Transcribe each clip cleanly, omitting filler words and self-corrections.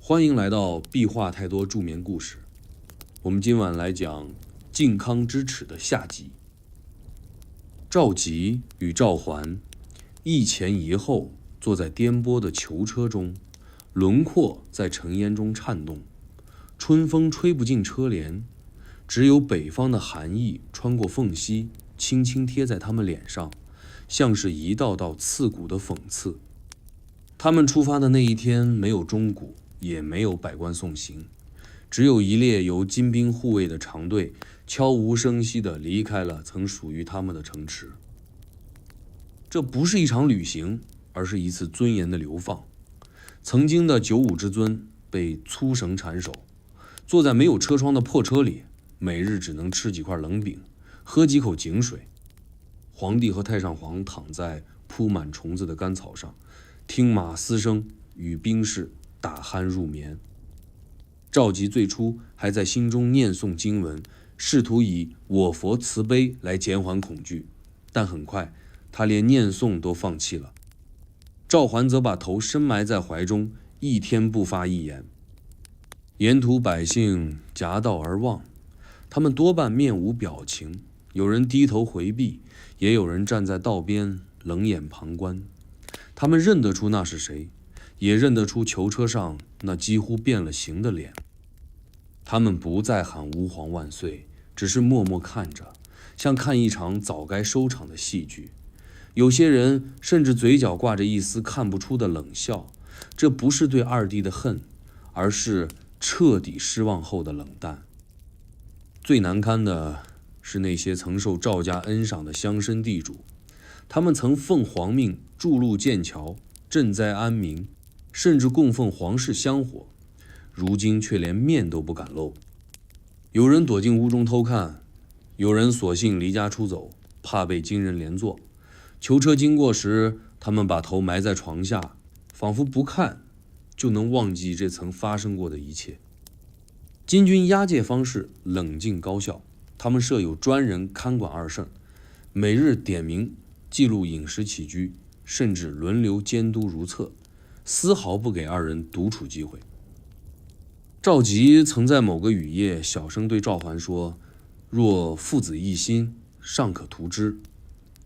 欢迎来到壁画太多助眠故事。我们今晚来讲靖康之耻的下集。赵佶与赵桓一前一后坐在颠簸的囚车中，轮廓在尘烟中颤动，春风吹不进车帘，只有北方的寒意穿过缝隙，轻轻贴在他们脸上，像是一道道刺骨的讽刺。他们出发的那一天，没有钟鼓，也没有百官送行，只有一列由金兵护卫的长队悄无声息地离开了曾属于他们的城池。这不是一场旅行，而是一次尊严的流放。曾经的九五之尊被粗绳缠手，坐在没有车窗的破车里，每日只能吃几块冷饼，喝几口井水。皇帝和太上皇躺在铺满虫子的干草上，听马嘶声，与兵士打鼾入眠。赵佶最初还在心中念诵经文，试图以我佛慈悲来减缓恐惧，但很快他连念诵都放弃了。赵桓则把头深埋在怀中，一天不发一言。沿途百姓夹道而望，他们多半面无表情，有人低头回避，也有人站在道边冷眼旁观。他们认得出那是谁，也认得出囚车上那几乎变了形的脸。他们不再喊吾皇万岁，只是默默看着，像看一场早该收场的戏剧。有些人甚至嘴角挂着一丝看不出的冷笑，这不是对二弟的恨，而是彻底失望后的冷淡。最难堪的是那些曾受赵家恩赏的乡绅地主，他们曾奉皇命筑路建桥，赈灾安民，甚至供奉皇室香火，如今却连面都不敢露。有人躲进屋中偷看，有人索性离家出走，怕被金人连坐。囚车经过时，他们把头埋在床下，仿佛不看就能忘记这曾发生过的一切。金军押解方式冷静高效，他们设有专人看管二圣，每日点名记录饮食起居，甚至轮流监督如厕，丝毫不给二人独处机会。赵佶曾在某个雨夜小声对赵桓说：“若父子一心，尚可图之。”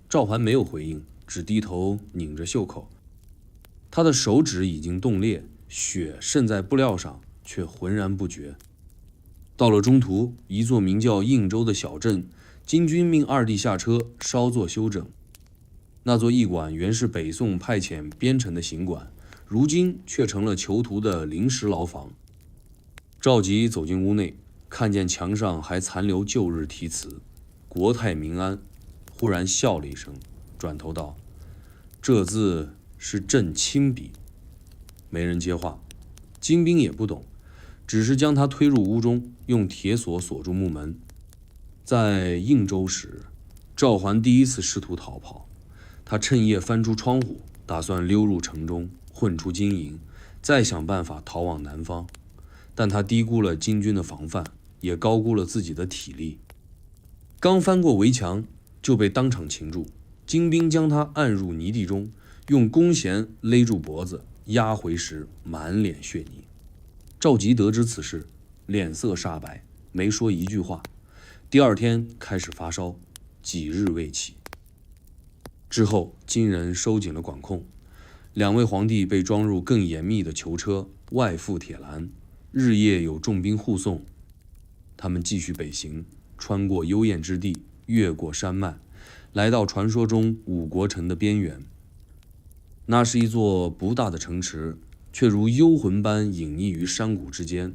赵桓没有回应，只低头拧着袖口。他的手指已经冻裂，血渗在布料上，却浑然不觉。到了中途，一座名叫应州的小镇，金军命二弟下车稍作休整。那座驿馆原是北宋派遣边臣的行馆，如今却成了囚徒的临时牢房。赵佶走进屋内，看见墙上还残留旧日题词“国泰民安”，忽然笑了一声，转头道：“这字是朕亲笔。”没人接话，金兵也不懂，只是将他推入屋中，用铁锁锁住木门。在应州时，赵桓第一次试图逃跑，他趁夜翻出窗户，打算溜入城中，混出金营，再想办法逃往南方。但他低估了金军的防范，也高估了自己的体力。刚翻过围墙，就被当场擒住。金兵将他按入泥地中，用弓弦勒住脖子，押回时满脸血泥。赵佶得知此事，脸色煞白，没说一句话。第二天开始发烧，几日未起。之后金人收紧了管控，两位皇帝被装入更严密的囚车，外附铁栏，日夜有重兵护送。他们继续北行，穿过幽燕之地，越过山脉，来到传说中五国城的边缘。那是一座不大的城池，却如幽魂般隐匿于山谷之间。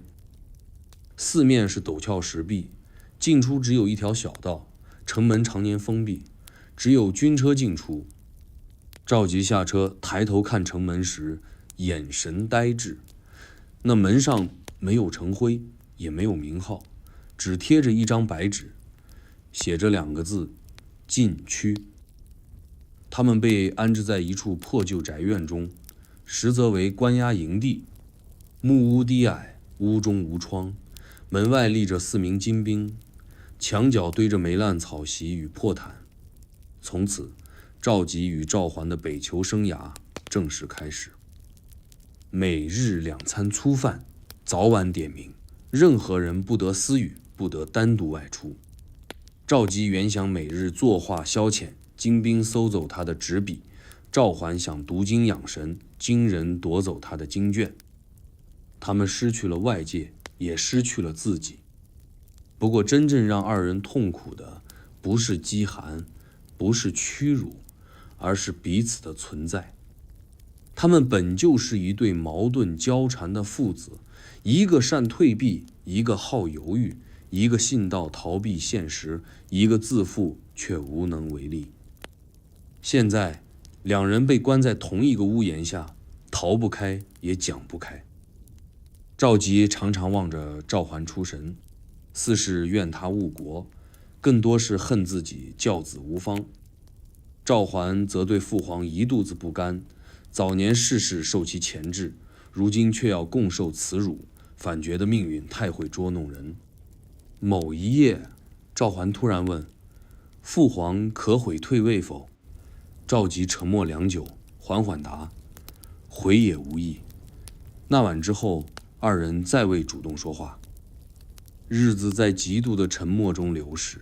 四面是陡峭石壁，进出只有一条小道，城门常年封闭，只有军车进出。赵佶下车抬头看城门时，眼神呆滞。那门上没有城徽，也没有名号，只贴着一张白纸，写着2个字：禁区。他们被安置在一处破旧宅院中，实则为关押营地。木屋低矮，屋中无窗，门外立着4名金兵，墙角堆着霉烂草席与破毯。从此，赵佶与赵桓的北囚生涯正式开始。每日2餐粗饭，早晚点名，任何人不得私语，不得单独外出。赵佶原想每日作画消遣，金兵搜走他的纸笔；赵桓想读经养神，金人夺走他的经卷。他们失去了外界，也失去了自己。不过真正让二人痛苦的，不是饥寒，不是屈辱，而是彼此的存在。他们本就是一对矛盾交缠的父子，一个善退避，一个好犹豫，一个信道逃避现实，一个自负却无能为力。现在两人被关在同一个屋檐下，逃不开也讲不开。赵佶常常望着赵桓出神，似是怨他误国，更多是恨自己教子无方。赵桓则对父皇一肚子不甘，早年事事受其钳制，如今却要共受此辱，反觉得命运太会捉弄人。某一夜，赵桓突然问：“父皇可悔退位否？”赵佶沉默良久，缓缓答：“悔也无益。”那晚之后，二人再未主动说话。日子在极度的沉默中流逝，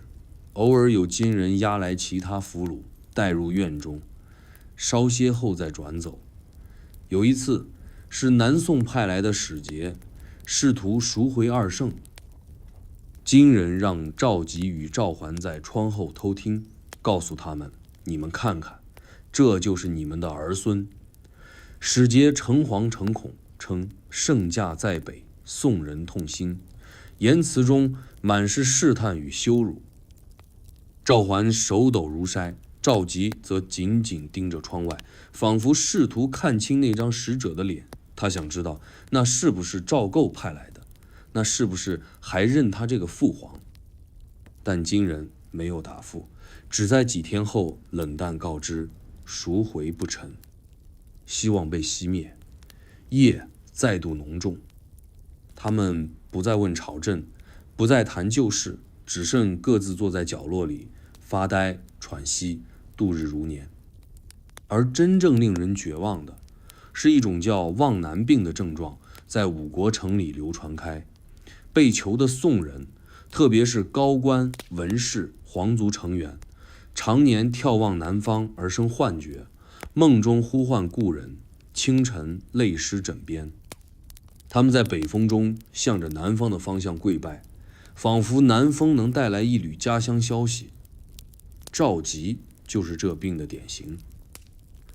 偶尔有金人押来其他俘虏，带入院中，稍歇后再转走。有一次，是南宋派来的使节，试图赎回二圣。金人让赵佶与赵桓在窗后偷听，告诉他们：“你们看看，这就是你们的儿孙。”使节诚惶诚恐，称圣驾在北，宋人痛心，言辞中满是试探与羞辱。赵桓手抖如筛，赵佶则紧紧盯着窗外，仿佛试图看清那张使者的脸。他想知道，那是不是赵构派来的？那是不是还认他这个父皇？但金人没有答复，只在几天后冷淡告知赎回不成。希望被熄灭，夜再度浓重。他们不再问朝政，不再谈旧事，只剩各自坐在角落里发呆喘息，度日如年。而真正令人绝望的，是一种叫望南病的症状在五国城里流传开。被囚的宋人，特别是高官文士皇族成员，常年眺望南方而生幻觉，梦中呼唤故人，清晨泪湿枕边。他们在北风中向着南方的方向跪拜，仿佛南风能带来一缕家乡消息。赵佶就是这病的典型。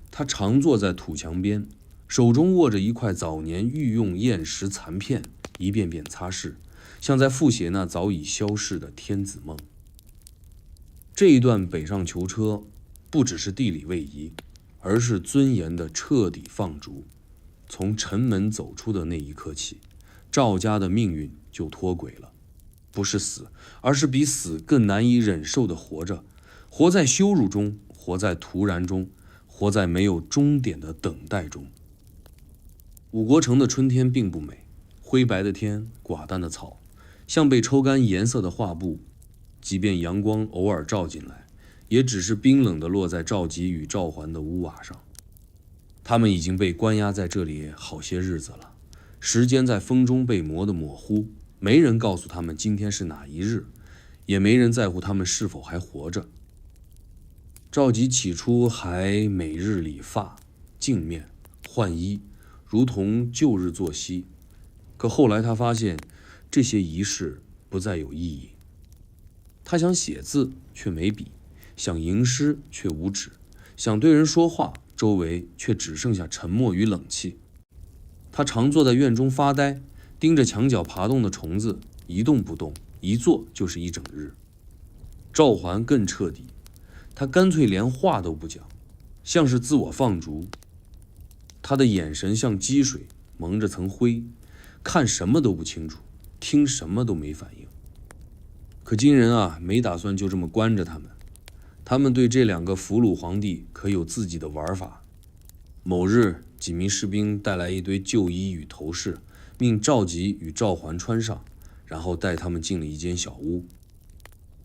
他常坐在土墙边，手中握着一块早年御用砚石残片，一遍遍擦拭，像在复写那早已消逝的天子梦。这一段北上囚车，不只是地理位移，而是尊严的彻底放逐。从城门走出的那一刻起，赵家的命运就脱轨了，不是死，而是比死更难以忍受的活着，活在羞辱中，活在突然中，活在没有终点的等待中。五国城的春天并不美，灰白的天，寡淡的草，像被抽干颜色的画布，即便阳光偶尔照进来，也只是冰冷地落在赵佶与赵桓的屋瓦上。他们已经被关押在这里好些日子了，时间在风中被磨得模糊，没人告诉他们今天是哪一日，也没人在乎他们是否还活着。赵佶起初还每日理发、净面、换衣，如同旧日作息，可后来他发现这些仪式不再有意义。他想写字却没笔，想吟诗却无纸，想对人说话，周围却只剩下沉默与冷气。他常坐在院中发呆，盯着墙角爬动的虫子，一动不动，一坐就是一整日。赵桓更彻底，他干脆连话都不讲，像是自我放逐。他的眼神像积水，蒙着层灰，看什么都不清楚，听什么都没反应。可金人没打算就这么关着他们，他们对这两个俘虏皇帝可有自己的玩法。某日，几名士兵带来一堆旧衣与头饰，命赵佶与赵桓穿上，然后带他们进了一间小屋。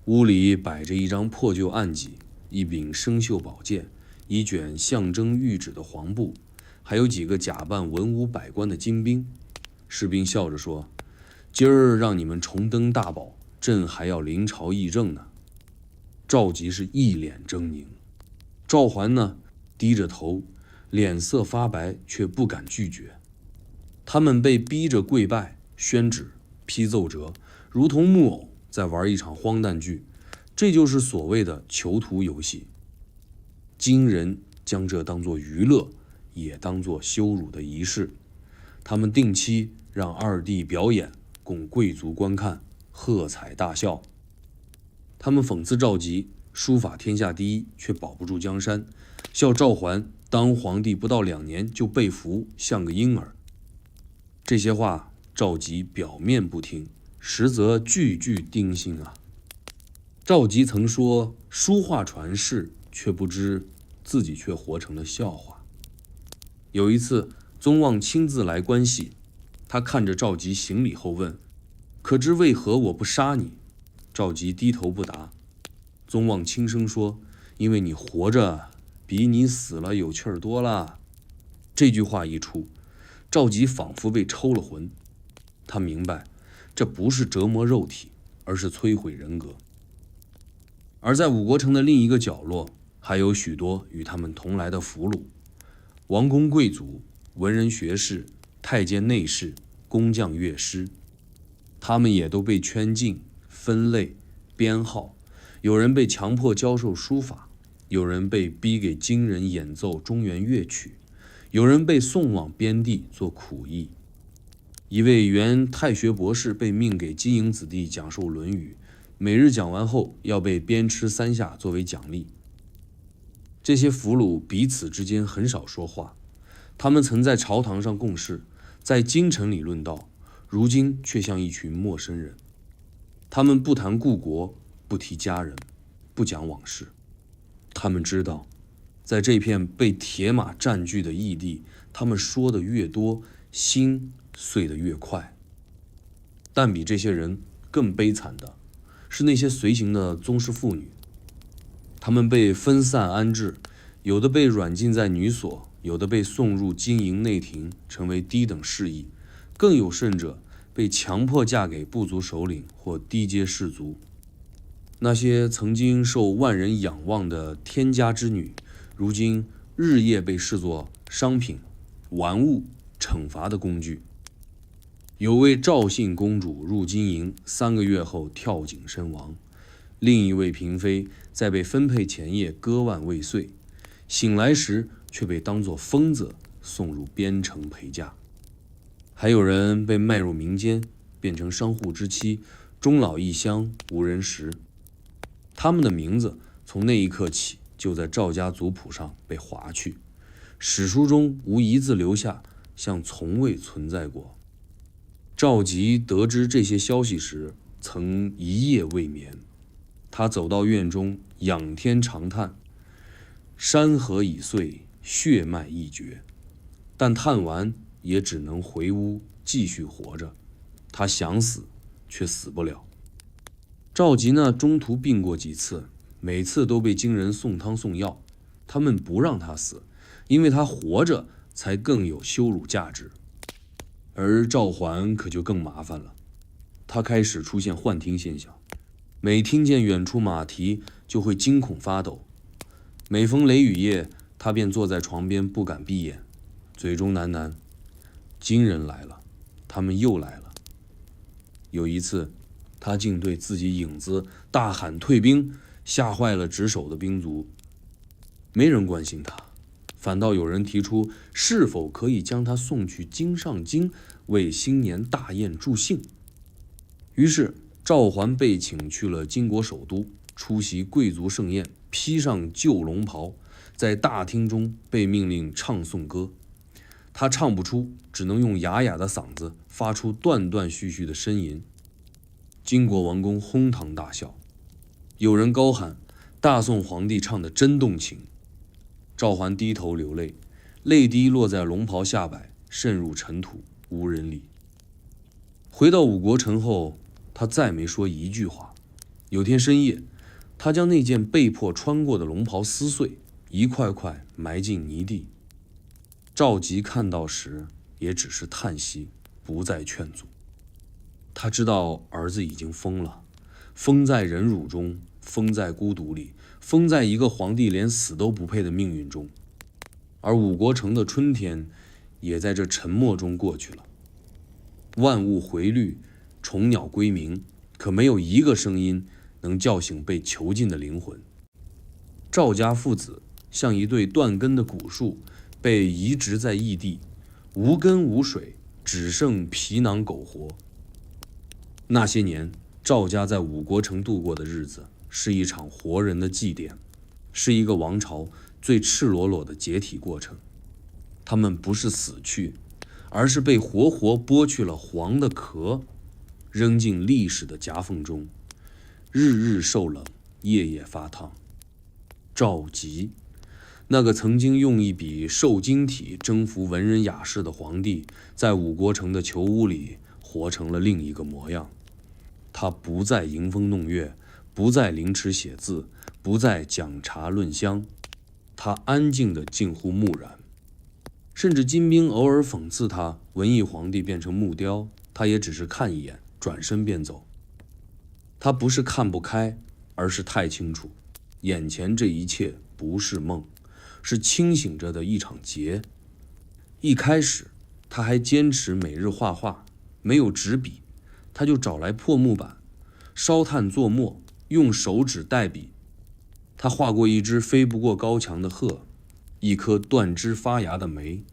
屋里摆着一张破旧案几，一柄生锈宝剑，一卷象征谕旨的黄布，还有几个假扮文武百官的金兵。士兵笑着说：“今儿让你们重登大宝，朕还要临朝议政呢。”赵佶是一脸狰狞，赵桓呢低着头，脸色发白，却不敢拒绝。他们被逼着跪拜、宣旨、批奏折，如同木偶在玩一场荒诞剧。这就是所谓的囚徒游戏。金人将这当作娱乐，也当作羞辱的仪式。他们定期让二弟表演，供贵族观看，喝彩大笑。他们讽刺赵佶书法天下第一，却保不住江山；笑赵桓当皇帝不到2年就被俘，像个婴儿。这些话赵佶表面不听，实则句句钉心啊。赵佶曾说书画传世，却不知自己却活成了笑话。有一次，宗望亲自来关系，他看着赵佶行礼后问：“可知为何我不杀你？”赵佶低头不答。宗望轻声说：“因为你活着比你死了有趣儿多了。”这句话一出，赵佶仿佛被抽了魂。他明白，这不是折磨肉体，而是摧毁人格。而在五国城的另一个角落，还有许多与他们同来的俘虏，王公贵族、文人学士、太监内侍、工匠乐师，他们也都被圈禁、分类、编号。有人被强迫教授书法，有人被逼给金人演奏中原乐曲，有人被送往边地做苦役。一位原太学博士被命给金营子弟讲授《论语》，每日讲完后要被鞭笞3下作为奖励。这些俘虏彼此之间很少说话，他们曾在朝堂上共事，在京城里论道，如今却像一群陌生人。他们不谈故国，不提家人，不讲往事。他们知道，在这片被铁马占据的异地，他们说的越多，心碎得越快。但比这些人更悲惨的是那些随行的宗室妇女，他们被分散安置，有的被软禁在女所，有的被送入金营内廷，成为低等侍役，更有甚者被强迫嫁给部族首领或低阶士族。那些曾经受万人仰望的天家之女，如今日夜被视作商品、玩物、惩罚的工具。有位赵姓公主入金营，3个月后跳井身亡。另一位嫔妃在被分配前夜割腕未遂，醒来时却被当作疯子送入边城陪嫁。还有人被卖入民间，变成商户之妻，终老异乡，无人识。他们的名字从那一刻起就在赵家族谱上被划去，史书中无一字留下，像从未存在过。赵佶得知这些消息时，曾一夜未眠。他走到院中，仰天长叹：“山河已碎，血脉已绝。”但叹完也只能回屋继续活着。他想死，却死不了。赵佶呢，中途病过几次，每次都被金人送汤送药。他们不让他死，因为他活着才更有羞辱价值。而赵桓可就更麻烦了，他开始出现幻听现象，每听见远处马蹄就会惊恐发抖。每逢雷雨夜，他便坐在床边不敢闭眼，嘴中喃喃：“金人来了，他们又来了。”有一次，他竟对自己影子大喊退兵，吓坏了值守的兵卒。没人关心他，反倒有人提出是否可以将他送去京上京，为新年大宴助兴。于是赵桓被请去了金国首都，出席贵族盛宴，披上旧龙袍，在大厅中被命令唱颂歌。他唱不出，只能用哑哑的嗓子发出断断续续的呻吟。金国王公哄堂大笑，有人高喊：“大宋皇帝唱得真动情。”赵桓低头流泪，泪滴落在龙袍下摆，渗入尘土，无人理。回到五国城后，他再没说一句话。有天深夜，他将那件被迫穿过的龙袍撕碎，一块块埋进泥地。赵佶看到时，也只是叹息，不再劝阻。他知道儿子已经疯了，疯在忍辱中，疯在孤独里，疯在一个皇帝连死都不配的命运中。而武国城的春天也在这沉默中过去了。万物回绿，虫鸟归鸣，可没有一个声音能叫醒被囚禁的灵魂。赵家父子像一对断根的古树，被移植在异地，无根无水，只剩皮囊苟活。那些年，赵家在武国城度过的日子，是一场活人的祭奠，是一个王朝最赤裸裸的解体过程。他们不是死去，而是被活活剥去了黄的壳，扔进历史的夹缝中，日日受冷，夜夜发烫。赵佶，那个曾经用一笔瘦金体征服文人雅士的皇帝，在武国城的囚屋里活成了另一个模样。他不再迎风弄月，不再凌迟写字，不再讲茶论香，他安静的近乎木然。甚至金兵偶尔讽刺他文艺皇帝变成木雕，他也只是看一眼，转身便走。他不是看不开，而是太清楚，眼前这一切不是梦，是清醒着的一场劫。一开始他还坚持每日画画，没有纸笔，他就找来破木板，烧炭做墨，用手指代笔。他画过一只飞不过高墙的鹤，一颗断枝发芽的梅，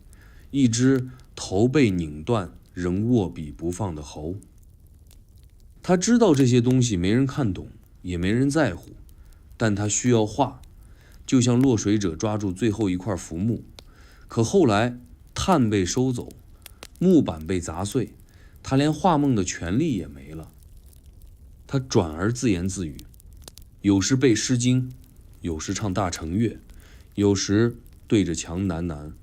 一只头被拧断仍握笔不放的猴。他知道这些东西没人看懂，也没人在乎，但他需要画，就像落水者抓住最后一块浮木。可后来炭被收走，木板被砸碎，他连画梦的权利也没了。他转而自言自语，有时背《诗经》，有时唱大乘乐，有时对着墙喃喃：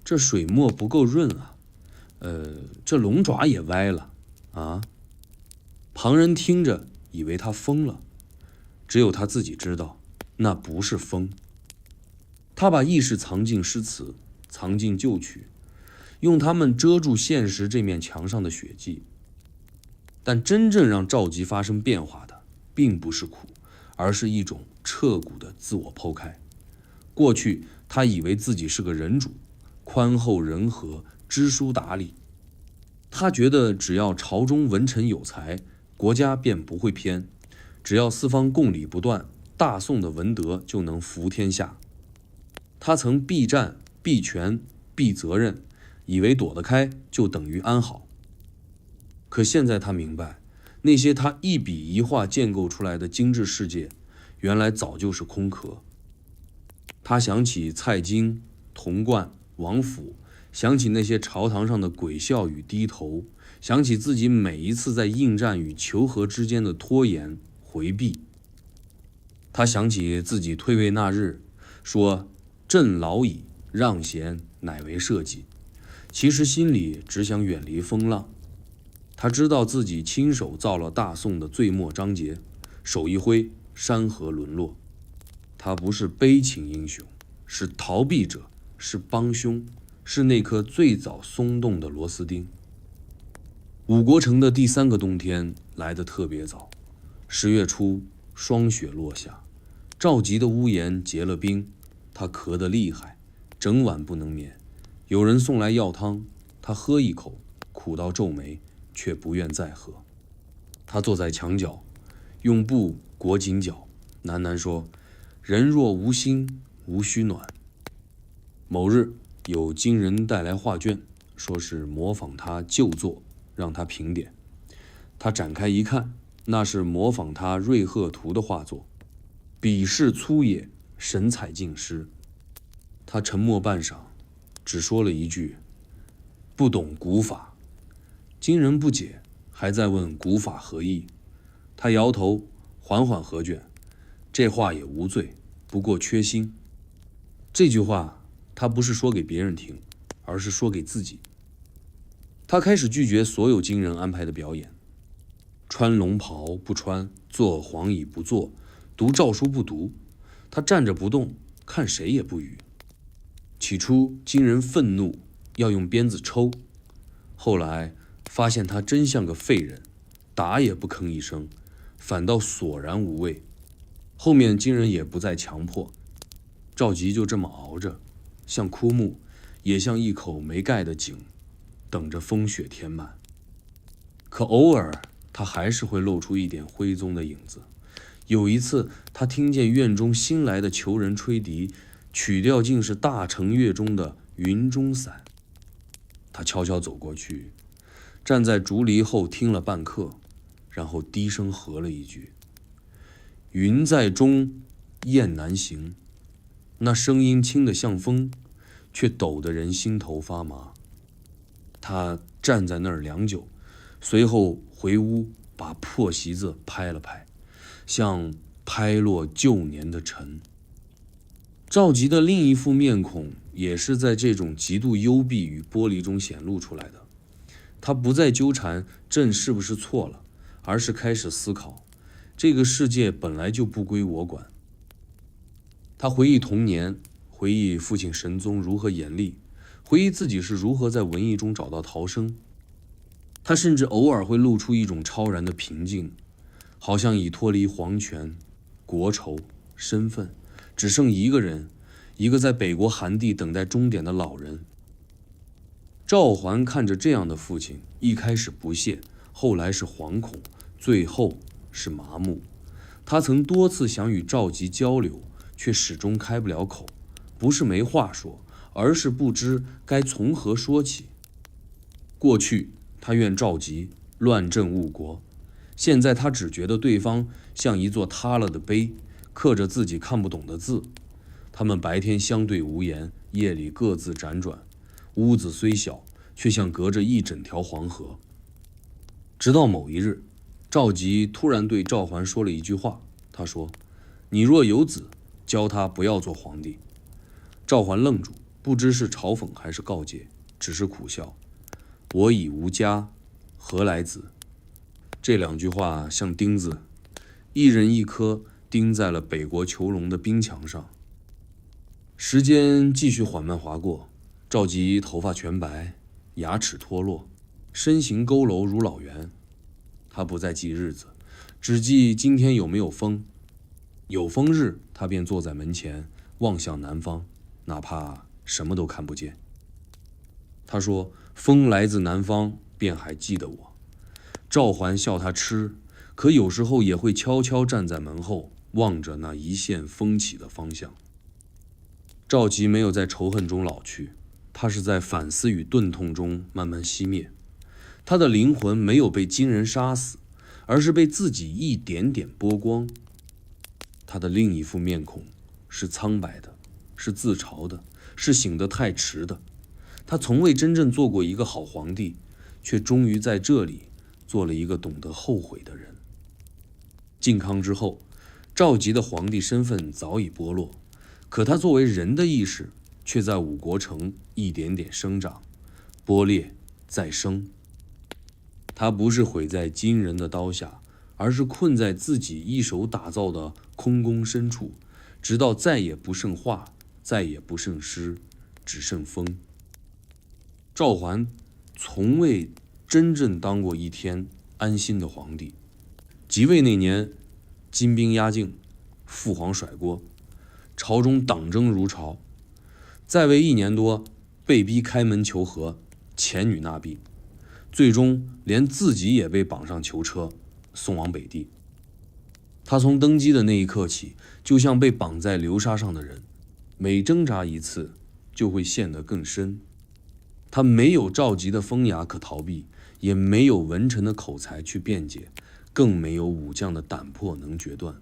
这水墨不够润啊，这龙爪也歪了啊。旁人听着以为他疯了，只有他自己知道，那不是疯。他把意识藏进诗词，藏进旧曲，用它们遮住现实这面墙上的血迹。但真正让赵佶发生变化的，并不是苦，而是一种彻骨的自我剖开。过去他以为自己是个人主，宽厚仁和，知书达理。他觉得只要朝中文臣有才，国家便不会偏；只要四方共理不断，大宋的文德就能服天下。他曾避战、避权、避责任，以为躲得开就等于安好。可现在他明白，那些他一笔一画建构出来的精致世界，原来早就是空壳。他想起蔡京、童贯、王府，想起那些朝堂上的诡笑与低头，想起自己每一次在应战与求和之间的拖延、回避。他想起自己退位那日说：“朕老矣，让贤乃为社稷。”其实心里只想远离风浪。他知道自己亲手造了大宋的最末章节，手一挥，山河沦落。他不是悲情英雄，是逃避者，是帮凶，是那颗最早松动的螺丝钉。武国城的第3个冬天来得特别早，10月初，霜雪落下，赵佶的屋檐结了冰，他咳得厉害，整晚不能眠。有人送来药汤，他喝一口，苦到皱眉，却不愿再喝。他坐在墙角，用布裹紧脚，喃喃说：“人若无心，无需暖。”某日，有金人带来画卷，说是模仿他旧作，让他评点。他展开一看，那是模仿他《瑞鹤图》的画作，笔势粗野，神采尽失。他沉默半晌，只说了一句：“不懂古法。”金人不解，还在问古法何意。他摇头，缓缓合卷：“这话也无罪，不过缺心。”这句话他不是说给别人听，而是说给自己。他开始拒绝所有金人安排的表演，穿龙袍不穿，坐黄椅不坐，读诏书不读。他站着不动，看谁也不语。起初金人愤怒，要用鞭子抽。后来发现他真像个废人，打也不吭一声，反倒索然无味。后面金人也不再强迫，赵佶就这么熬着，像枯木，也像一口没盖的井，等着风雪填满。可偶尔他还是会露出一点徽宗的影子。有一次，他听见院中新来的囚人吹笛，曲调竟是大承乐中的《云中散》。他悄悄走过去，站在竹篱后听了半刻，然后低声和了一句：“云在中，雁难行。”那声音轻得像风，却抖得人心头发麻。他站在那儿良久，随后回屋把破席子拍了拍，像拍落旧年的尘。赵佶的另一副面孔也是在这种极度幽闭与剥离中显露出来的。他不再纠缠朕是不是错了，而是开始思考，这个世界本来就不归我管。他回忆童年，回忆父亲神宗如何严厉，回忆自己是如何在文艺中找到逃生。他甚至偶尔会露出一种超然的平静，好像已脱离皇权、国仇、身份，只剩一个人，一个在北国寒地等待终点的老人。赵桓看着这样的父亲，一开始不屑，后来是惶恐，最后是麻木。他曾多次想与赵佶交流，却始终开不了口，不是没话说，而是不知该从何说起。过去他怨赵佶乱政误国，现在他只觉得对方像一座塌了的碑，刻着自己看不懂的字。他们白天相对无言，夜里各自辗转，屋子虽小，却像隔着一整条黄河。直到某一日，赵佶突然对赵桓说了一句话，他说：“你若有子，教他不要做皇帝。”赵桓愣住，不知是嘲讽还是告诫，只是苦笑：“我已无家，何来子？”这两句话像钉子，一人一颗，钉在了北国囚笼的冰墙上。时间继续缓慢划过，赵佶头发全白，牙齿脱落，身形佝偻如老猿。他不再记日子，只记今天有没有风。有风日，他便坐在门前，望向南方，哪怕什么都看不见。他说：“风来自南方，便还记得我。”赵桓笑他痴，可有时候也会悄悄站在门后，望着那一线风起的方向。赵佶没有在仇恨中老去，他是在反思与钝痛中慢慢熄灭。他的灵魂没有被金人杀死，而是被自己一点点剥光。他的另一副面孔是苍白的，是自嘲的，是醒得太迟的。他从未真正做过一个好皇帝，却终于在这里做了一个懂得后悔的人。靖康之后，赵佶的皇帝身份早已剥落，可他作为人的意识却在五国城一点点生长，剥裂再生。他不是毁在金人的刀下，而是困在自己一手打造的空宫深处，直到再也不剩画，再也不剩诗，只剩风。赵桓从未真正当过一天安心的皇帝。即位那年，金兵压境，父皇甩锅，朝中党争如潮。在位1年多，被逼开门求和，遣女纳币，最终连自己也被绑上囚车，送往北地。他从登基的那一刻起，就像被绑在流沙上的人，每挣扎一次，就会陷得更深。他没有赵佶的风雅可逃避，也没有文臣的口才去辩解，更没有武将的胆魄能决断。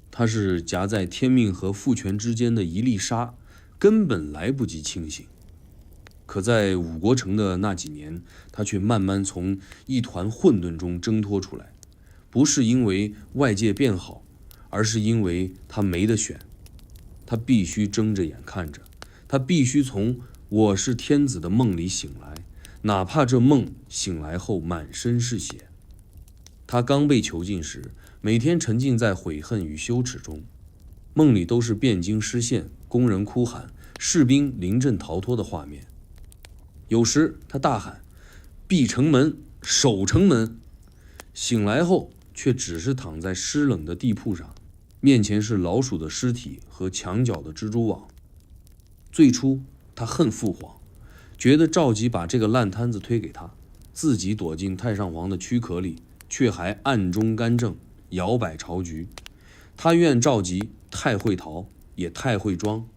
他是夹在天命和父权之间的一粒沙，根本来不及清醒。可在五国城的那几年，他却慢慢从一团混沌中挣脱出来，不是因为外界变好，而是因为他没得选。他必须睁着眼看着，他必须从我是天子的梦里醒来，哪怕这梦醒来后满身是血。他刚被囚禁时，每天沉浸在悔恨与羞耻中，梦里都是汴京失陷、工人哭喊、士兵临阵逃脱的画面。有时他大喊闭城门，守城门。醒来后却只是躺在湿冷的地铺上，面前是老鼠的尸体和墙角的蜘蛛网。最初他恨父皇，觉得赵佶把这个烂摊子推给他，自己躲进太上皇的躯壳里，却还暗中干政，摇摆朝局。他怨赵佶太会逃，也太会装。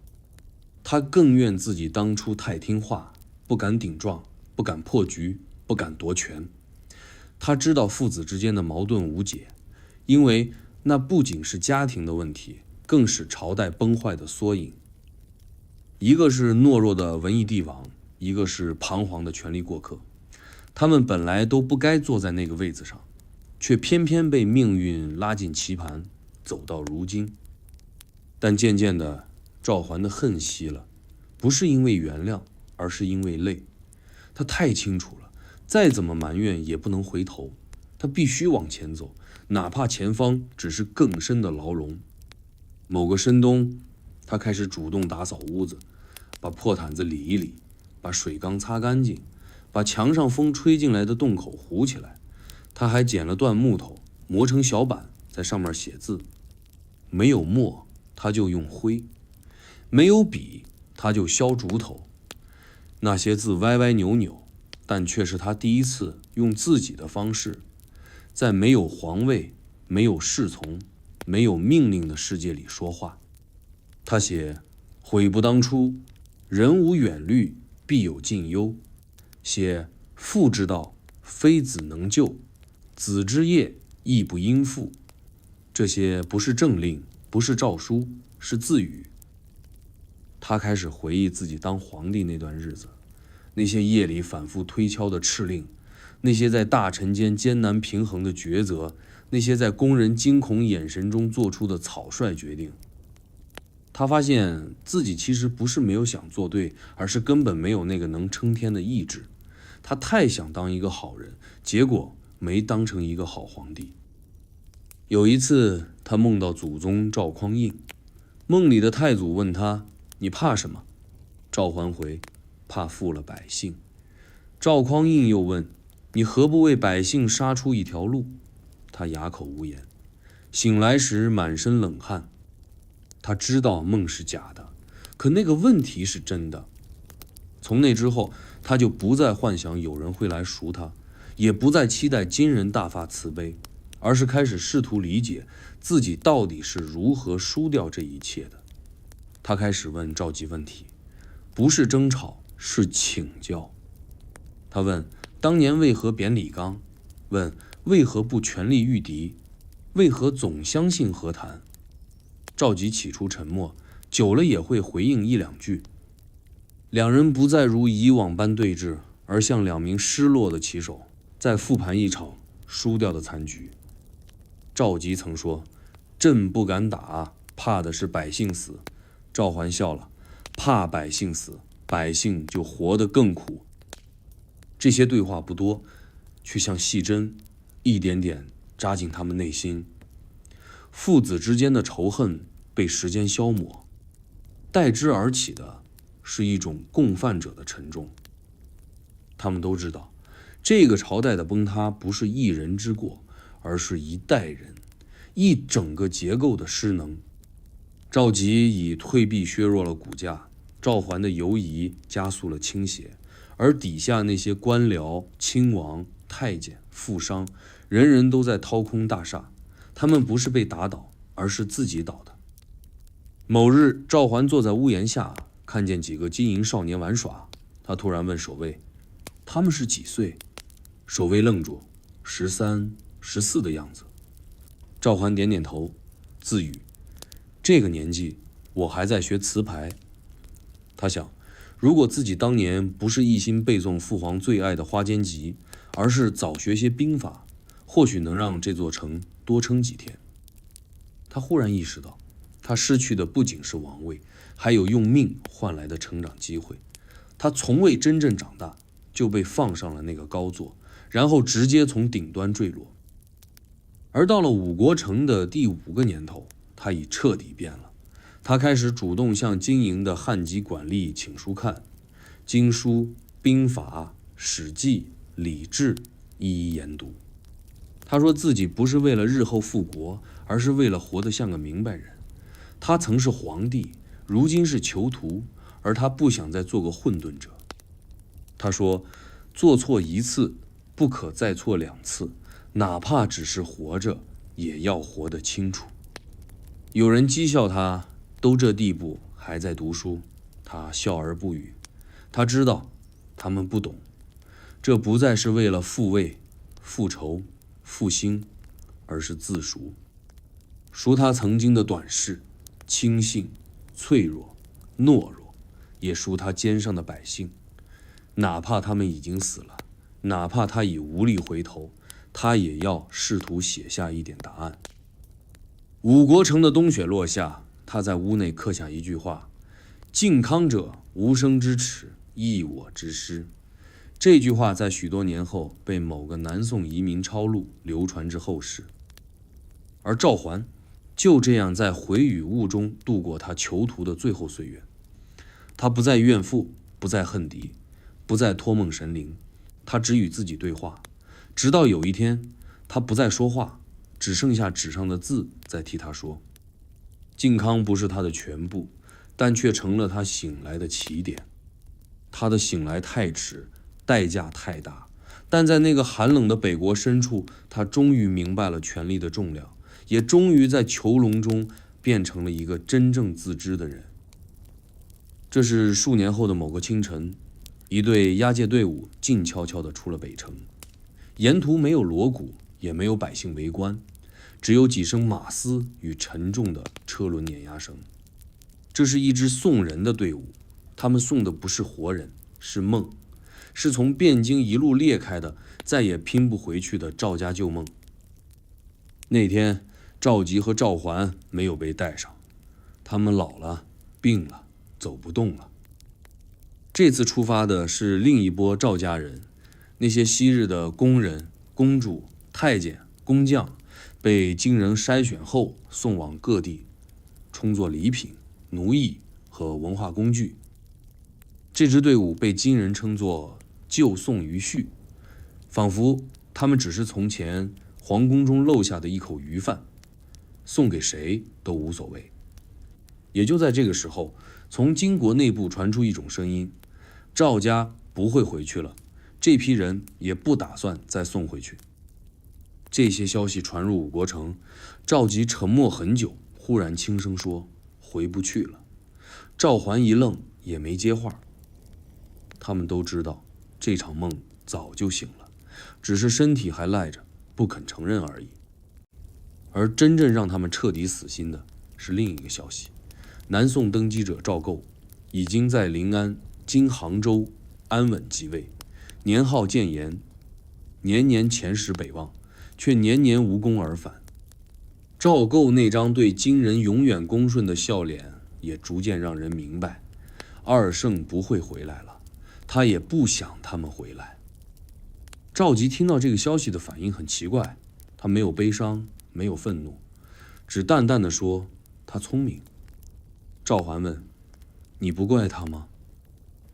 他更怨自己当初太听话，不敢顶撞，不敢破局，不敢夺权。他知道父子之间的矛盾无解，因为那不仅是家庭的问题，更是朝代崩坏的缩影。一个是懦弱的文艺帝王，一个是彷徨的权力过客。他们本来都不该坐在那个位子上，却偏偏被命运拉进棋盘，走到如今。但渐渐的，赵桓的恨息了，不是因为原谅，而是因为累。他太清楚了，再怎么埋怨也不能回头，他必须往前走，哪怕前方只是更深的牢笼。某个深冬，他开始主动打扫屋子，把破毯子理一理，把水缸擦干净，把墙上风吹进来的洞口糊起来。他还捡了段木头，磨成小板，在上面写字。没有墨，他就用灰；没有笔，他就削竹头。那些字歪歪扭扭，但却是他第一次用自己的方式，在没有皇位、没有侍从、没有命令的世界里说话。他写悔不当初，人无远虑，必有近忧。写父之道，非子能救，子之业，亦不应负。这些不是政令，不是诏书，是自语。他开始回忆自己当皇帝那段日子，那些夜里反复推敲的敕令，那些在大臣间艰难平衡的抉择，那些在工人惊恐眼神中做出的草率决定。他发现自己其实不是没有想做对，而是根本没有那个能撑天的意志。他太想当一个好人，结果没当成一个好皇帝。有一次，他梦到祖宗赵匡胤，梦里的太祖问他：“你怕什么？”赵桓回：“怕负了百姓。”赵匡胤又问：“你何不为百姓杀出一条路？”他哑口无言。醒来时满身冷汗。他知道梦是假的，可那个问题是真的。从那之后，他就不再幻想有人会来赎他，也不再期待金人大发慈悲，而是开始试图理解自己到底是如何输掉这一切的。他开始问赵佶问题，不是争吵，是请教。他问当年为何贬李纲，问为何不全力御敌，为何总相信和谈。赵佶起初沉默，久了也会回应一两句。两人不再如以往般对峙，而像两名失落的棋手，在复盘一场输掉的残局。赵佶曾说：“朕不敢打，怕的是百姓死。”赵桓笑了：“怕百姓死，百姓就活得更苦。”这些对话不多，却像细针，一点点扎进他们内心。父子之间的仇恨被时间消磨，代之而起的是一种共犯者的沉重。他们都知道，这个朝代的崩塌不是一人之过，而是一代人、一整个结构的失能。赵佶以退避削弱了骨架，赵桓的犹疑加速了倾斜，而底下那些官僚、亲王、太监、富商，人人都在掏空大厦。他们不是被打倒，而是自己倒的。某日，赵桓坐在屋檐下，看见几个金银少年玩耍，他突然问守卫：“他们是几岁？”守卫愣住，13、14的样子。赵桓点点头，自语：“这个年纪，我还在学词牌。”他想，如果自己当年不是一心背诵父皇最爱的《花间集》，而是早学些兵法，或许能让这座城多撑几天。他忽然意识到，他失去的不仅是王位，还有用命换来的成长机会。他从未真正长大，就被放上了那个高座，然后直接从顶端坠落。而到了五国城的第5个年头，他已彻底变了。他开始主动向经营的汉籍管吏请书看，经书、兵法、史记、礼制一一研读。他说自己不是为了日后复国，而是为了活得像个明白人。他曾是皇帝，如今是囚徒，而他不想再做个混沌者。他说，做错一次，不可再错2次，哪怕只是活着，也要活得清楚。有人讥笑他，都这地步还在读书，他笑而不语。他知道他们不懂，这不再是为了复位、复仇、复兴，而是自赎。赎他曾经的短视、轻信、脆弱、懦弱，也赎他肩上的百姓。哪怕他们已经死了，哪怕他已无力回头，他也要试图写下一点答案。五国城的冬雪落下，他在屋内刻下一句话：靖康者，无生之耻，亦我之师。这句话在许多年后被某个南宋遗民抄录，流传至后世。而赵桓就这样在回与雾中度过他囚徒的最后岁月。他不再怨妇，不再恨敌，不再托梦神灵，他只与自己对话，直到有一天，他不再说话，只剩下纸上的字在替他说。靖康不是他的全部，但却成了他醒来的起点。他的醒来太迟，代价太大，但在那个寒冷的北国深处，他终于明白了权力的重量，也终于在囚笼中变成了一个真正自知的人。这是数年后的某个清晨，一队押解队伍静悄悄地出了北城，沿途没有锣鼓，也没有百姓围观，只有几声马嘶与沉重的车轮碾压声。这是一支送人的队伍，他们送的不是活人，是梦，是从汴京一路裂开的，再也拼不回去的赵家旧梦。那天，赵佶和赵桓没有被带上，他们老了，病了，走不动了。这次出发的是另一波赵家人，那些昔日的宫人、公主、太监、工匠，被金人筛选后送往各地，充作礼品、奴役和文化工具。这支队伍被金人称作旧宋余绪，仿佛他们只是从前皇宫中漏下的一口余饭，送给谁都无所谓。也就在这个时候，从金国内部传出一种声音：赵家不会回去了，这批人也不打算再送回去。这些消息传入五国城，赵佶沉默很久，忽然轻声说：回不去了。赵桓一愣，也没接话。他们都知道，这场梦早就醒了，只是身体还赖着，不肯承认而已。而真正让他们彻底死心的是另一个消息：南宋登基者赵构已经在临安（今杭州）安稳即位，年号建炎，年年遣使北望，却年年无功而返。赵构那张对金人永远恭顺的笑脸，也逐渐让人明白，二圣不会回来了，他也不想他们回来。赵佶听到这个消息的反应很奇怪，他没有悲伤，没有愤怒，只淡淡地说：他聪明。赵桓问：你不怪他吗？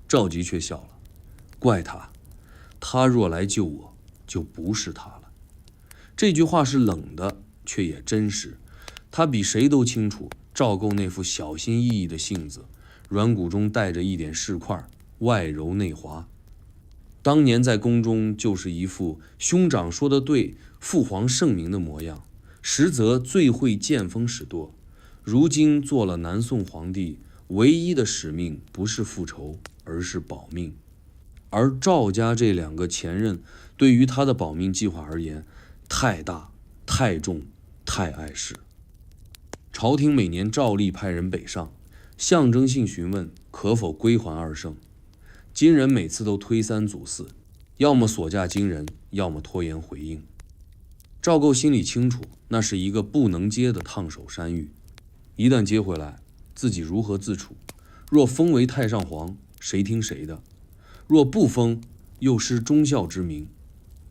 赵佶却笑了：怪他，他若来救我，就不是他了。这句话是冷的，却也真实。他比谁都清楚赵构那副小心翼翼的性子，软骨中带着一点市侩，外柔内滑。当年在宫中就是一副兄长说的对，父皇圣明的模样，实则最会见风使舵。如今做了南宋皇帝，唯一的使命不是复仇，而是保命。而赵家这2个前任对于他的保命计划而言，太大、太重、太碍事。朝廷每年照例派人北上，象征性询问可否归还二圣。金人每次都推三阻四，要么锁驾金人，要么拖延回应。赵构心里清楚，那是一个不能接的烫手山芋。一旦接回来，自己如何自处？若封为太上皇，谁听谁的？若不封，又失忠孝之名。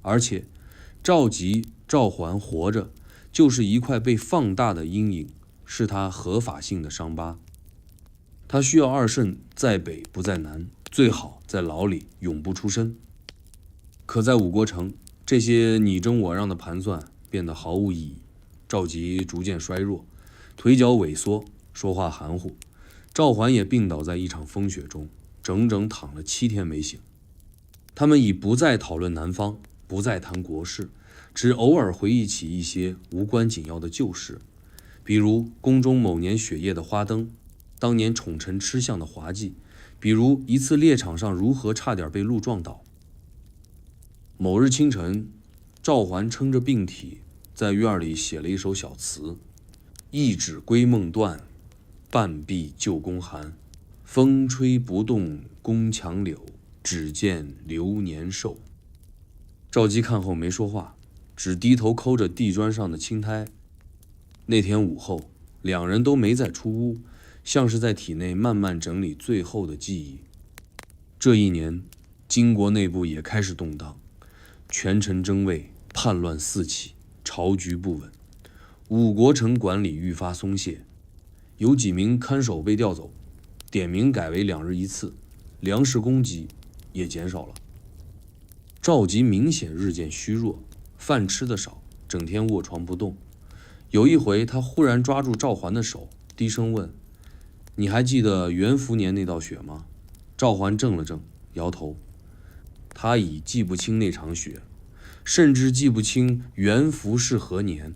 而且赵佶、赵桓活着，就是一块被放大的阴影，是他合法性的伤疤。他需要二圣在北不在南，最好在牢里永不出声。可在五国城，这些你争我让的盘算变得毫无意义。赵佶逐渐衰弱，腿脚萎缩，说话含糊。赵桓也病倒在一场风雪中，整整躺了7天没醒。他们已不再讨论南方，不再谈国事，只偶尔回忆起一些无关紧要的旧事，比如宫中某年雪夜的花灯，当年宠臣吃相的滑稽，比如一次猎场上如何差点被鹿撞倒。某日清晨，赵桓撑着病体在院里写了一首小词：一指归梦断，半壁旧宫寒。风吹不动宫墙柳，只见流年瘦。赵佶看后没说话，只低头抠着地砖上的青苔。那天午后，两人都没再出屋，像是在体内慢慢整理最后的记忆。这一年，金国内部也开始动荡，权臣争位，叛乱四起，朝局不稳。五国城管理愈发松懈，有几名看守被调走，点名改为2日一次，粮食供给也减少了。赵佶明显日渐虚弱，饭吃得少，整天卧床不动。有一回，他忽然抓住赵桓的手，低声问：“你还记得元符年那道雪吗？”赵桓怔了怔，摇头。他已记不清那场雪，甚至记不清元符是何年。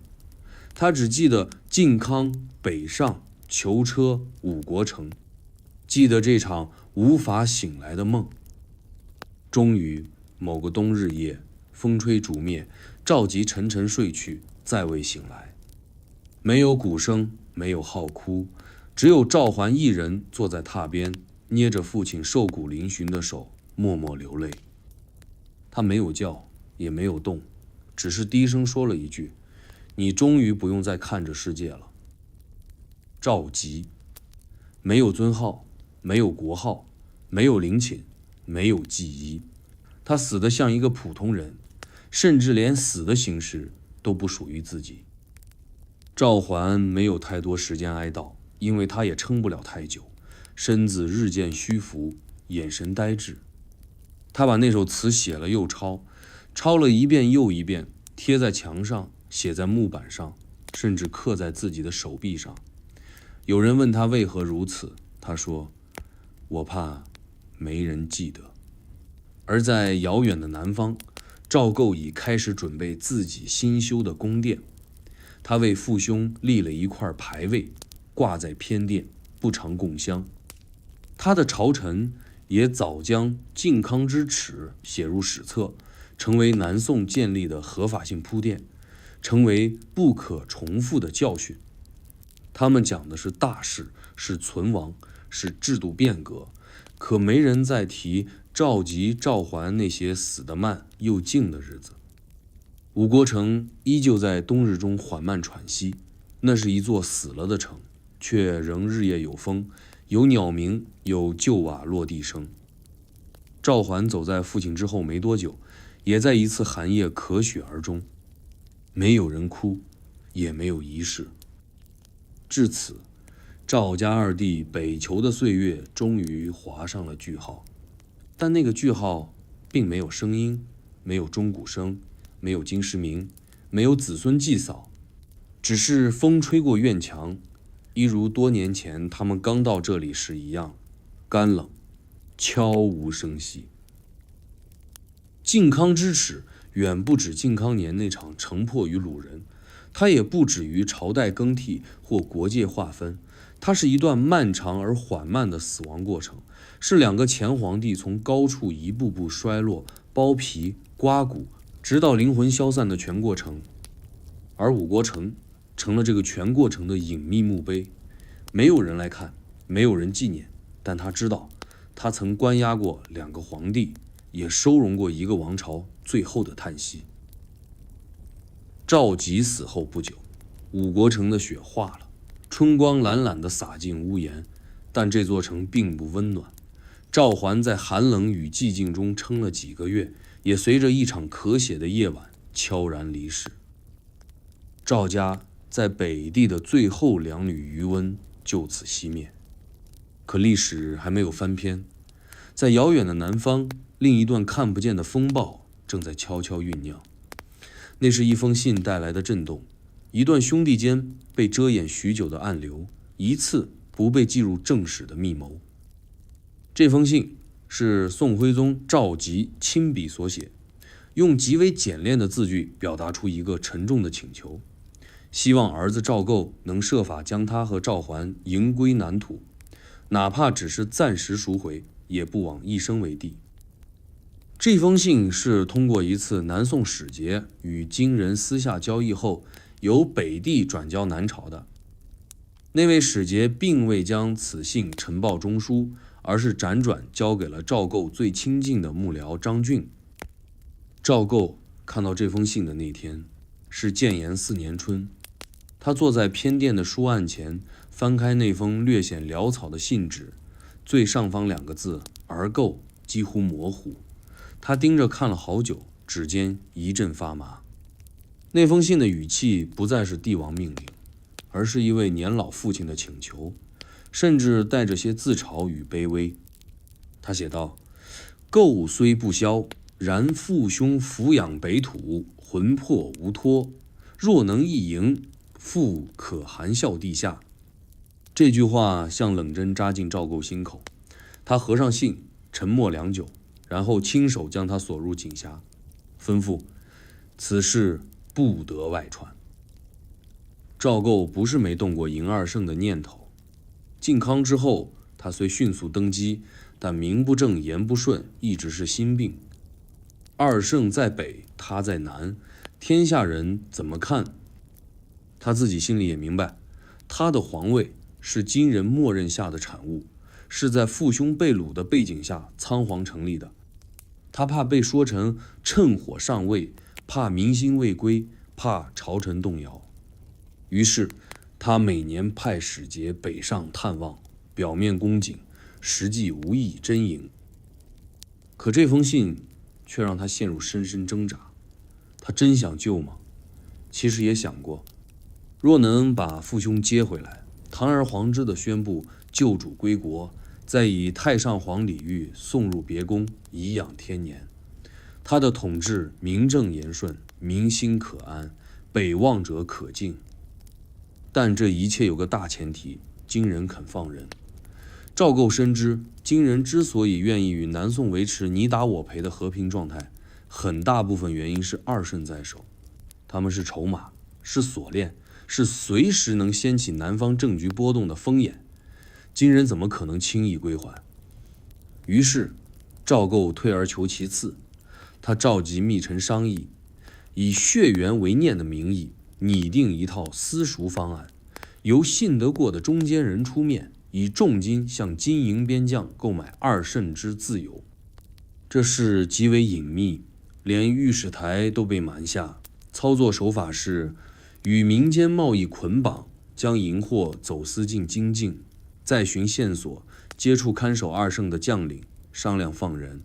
他只记得靖康、北上、囚车、五国城，记得这场无法醒来的梦。终于，某个冬日夜，风吹竹灭，赵佶沉沉睡去，再未醒来。没有鼓声，没有号哭，只有赵桓一人坐在榻边，捏着父亲瘦骨嶙峋的手，默默流泪。他没有叫，也没有动，只是低声说了一句：“你终于不用再看这世界了。”赵佶，没有尊号，没有国号，没有陵寝，没有记忆。他死得像一个普通人，甚至连死的形式都不属于自己。赵桓没有太多时间哀悼，因为他也撑不了太久，身子日渐虚浮，眼神呆滞。他把那首词写了又抄，抄了一遍又一遍，贴在墙上，写在木板上，甚至刻在自己的手臂上。有人问他为何如此，他说：“我怕没人记得。”而在遥远的南方，赵构已开始准备自己新修的宫殿。他为父兄立了一块牌位，挂在偏殿，不常供香。他的朝臣也早将靖康之耻写入史册，成为南宋建立的合法性铺垫，成为不可重复的教训。他们讲的是大事，是存亡，是制度变革，可没人再提赵佶、赵桓那些死得慢又静的日子。五国城依旧在冬日中缓慢喘息，那是一座死了的城，却仍日夜有风，有鸟鸣，有旧瓦落地声。赵桓走在父亲之后没多久，也在一次寒夜咳血而终。没有人哭，也没有仪式。至此，赵家二弟北囚的岁月终于划上了句号。但那个句号并没有声音，没有钟鼓声，没有金石铭，没有子孙祭扫，只是风吹过院墙，一如多年前他们刚到这里时一样，干冷，悄无声息。靖康之耻远不止靖康年那场城破于鲁人，它也不止于朝代更替或国界划分，它是一段漫长而缓慢的死亡过程，是2个前皇帝从高处一步步衰落，剥皮刮骨，直到灵魂消散的全过程。而五国城成了这个全过程的隐秘墓碑，没有人来看，没有人纪念，但他知道，他曾关押过2个皇帝，也收容过一个王朝最后的叹息。赵佶死后不久，五国城的雪化了，春光懒懒地洒进屋檐，但这座城并不温暖。赵桓在寒冷与寂静中撑了几个月，也随着一场咳血的夜晚悄然离世。赵家在北地的最后2缕余温就此熄灭。可历史还没有翻篇，在遥远的南方，另一段看不见的风暴正在悄悄酝酿。那是一封信带来的震动，一段兄弟间被遮掩许久的暗流，一次不被记入正史的密谋。这封信是宋徽宗赵佶亲笔所写，用极为简练的字句表达出一个沉重的请求，希望儿子赵构能设法将他和赵桓迎归南土，哪怕只是暂时赎回，也不枉一生为帝。这封信是通过一次南宋使节与金人私下交易后，由北地转交南朝的。那位使节并未将此信呈报中书，而是辗转交给了赵构最亲近的幕僚张俊。赵构看到这封信的那天是建炎4年春，他坐在偏殿的书案前，翻开那封略显潦草的信纸，最上方2个字“儿构”几乎模糊。他盯着看了好久，指尖一阵发麻。那封信的语气不再是帝王命令，而是一位年老父亲的请求，甚至带着些自嘲与卑微。他写道：“构虽不肖，然父兄抚养北土，魂魄无脱。若能一迎，父可含笑地下。”这句话像冷针扎进赵构心口。他合上信，沉默良久，然后亲手将他锁入井匣，吩咐此事不得外传。赵构不是没动过迎二圣的念头。靖康之后，他虽迅速登基，但名不正言不顺，一直是心病。二圣在北，他在南，天下人怎么看？他自己心里也明白，他的皇位是金人默认下的产物，是在父兄被掳的背景下仓皇成立的。他怕被说成趁火上位，怕民心未归，怕朝臣动摇。于是他每年派使节北上探望，表面恭谨，实际无意真迎。可这封信却让他陷入深深挣扎。他真想救吗？其实也想过，若能把父兄接回来，堂而皇之地宣布救主归国，再以太上皇礼遇送入别宫，颐养天年，他的统治名正言顺，民心可安，北望者可敬。但这一切有个大前提，金人肯放人。赵构深知，金人之所以愿意与南宋维持你打我赔的和平状态，很大部分原因是二圣在手，他们是筹码，是锁链，是随时能掀起南方政局波动的风眼。金人怎么可能轻易归还？于是赵构退而求其次，他召集密臣商议，以血缘为念的名义拟定一套私赎方案，由信得过的中间人出面，以重金向金营边将购买二圣之自由。这事极为隐秘，连御史台都被瞒下。操作手法是与民间贸易捆绑，将银货走私进京境，再寻线索，接触看守二圣的将领，商量放人。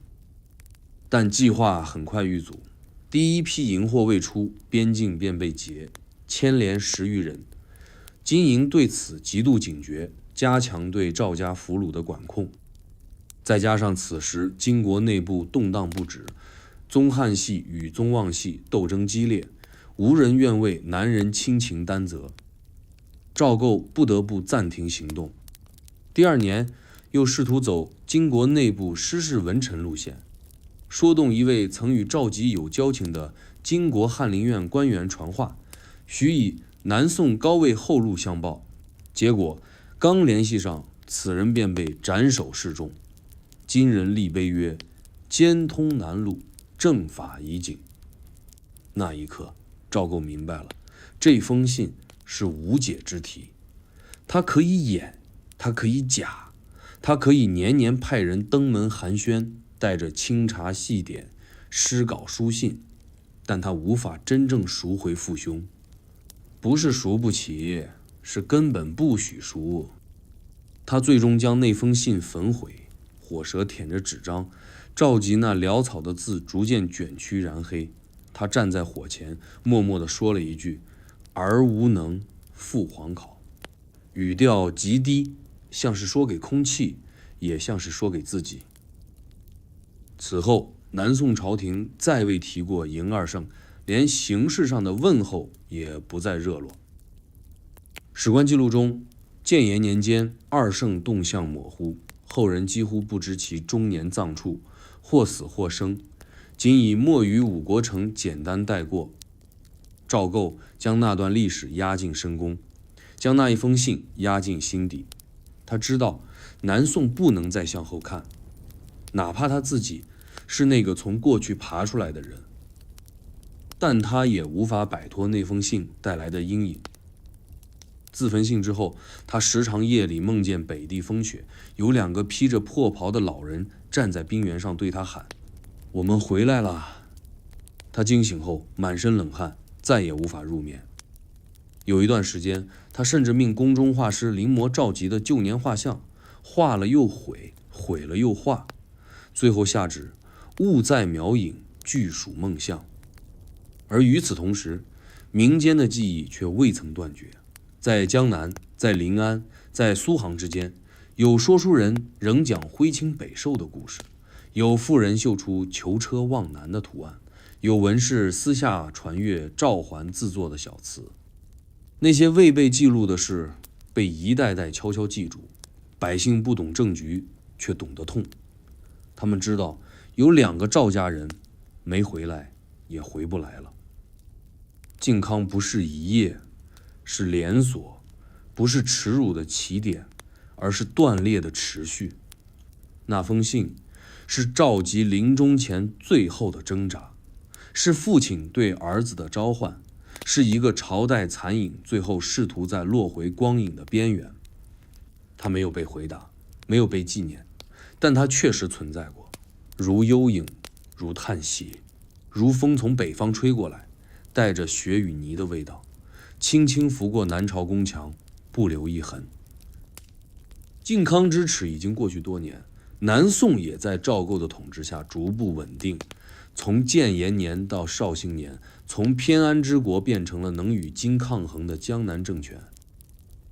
但计划很快遇阻，第一批银货未出，边境便被劫，牵连10余人。金营对此极度警觉，加强对赵家俘虏的管控。再加上此时金国内部动荡不止，宗汉系与宗望系斗争激烈，无人愿为南人亲情担责。赵构不得不暂停行动。第2年，又试图走金国内部失势文臣路线，说动一位曾与赵佶有交情的金国翰林院官员传话，许以南宋高位后路相报。结果刚联系上，此人便被斩首示众。金人立碑曰：“兼通南路，正法已警。”那一刻，赵构明白了，这封信是无解之题。他可以演，他可以假，他可以年年派人登门寒暄，带着清茶细点、诗稿书信，但他无法真正赎回父兄。不是赎不起，是根本不许赎。他最终将那封信焚毁，火舌舔着纸张，赵佶那潦草的字逐渐卷曲燃黑。他站在火前，默默地说了一句：“儿无能，父皇考。”语调极低，像是说给空气，也像是说给自己。此后，南宋朝廷再未提过嬴二圣，连形式上的问候也不再热络。史官记录中，建炎年间，二圣动向模糊，后人几乎不知其终年葬处，或死或生，仅以没于五国城简单带过。赵构将那段历史压进深宫，将那一封信压进心底。他知道南宋不能再向后看，哪怕他自己是那个从过去爬出来的人，但他也无法摆脱那封信带来的阴影。自焚信之后，他时常夜里梦见北地风雪，有2个披着破袍的老人站在冰原上对他喊：“我们回来了。”他惊醒后满身冷汗，再也无法入眠。有一段时间，他甚至命宫中画师临摹赵佶的旧年画像，画了又毁，毁了又画，最后下旨：勿再描影，俱属梦象。而与此同时，民间的记忆却未曾断绝。在江南，在临安，在苏杭之间，有说书人仍讲徽钦北狩的故事，有妇人绣出囚车望南的图案，有文士私下传阅赵桓自作的小词。那些未被记录的事，被一代代悄悄记住，百姓不懂政局，却懂得痛。他们知道有2个赵家人没回来，也回不来了。靖康不是一夜，是连锁，不是耻辱的起点，而是断裂的持续。那封信是赵佶临终前最后的挣扎，是父亲对儿子的召唤，是一个朝代残影最后试图在落回光影的边缘。他没有被回答，没有被纪念，但他确实存在过，如幽影，如叹息，如风从北方吹过来，带着雪与泥的味道，轻轻拂过南朝宫墙，不留一痕。靖康之耻已经过去多年，南宋也在赵构的统治下逐步稳定，从建炎年到绍兴年，从偏安之国变成了能与金抗衡的江南政权。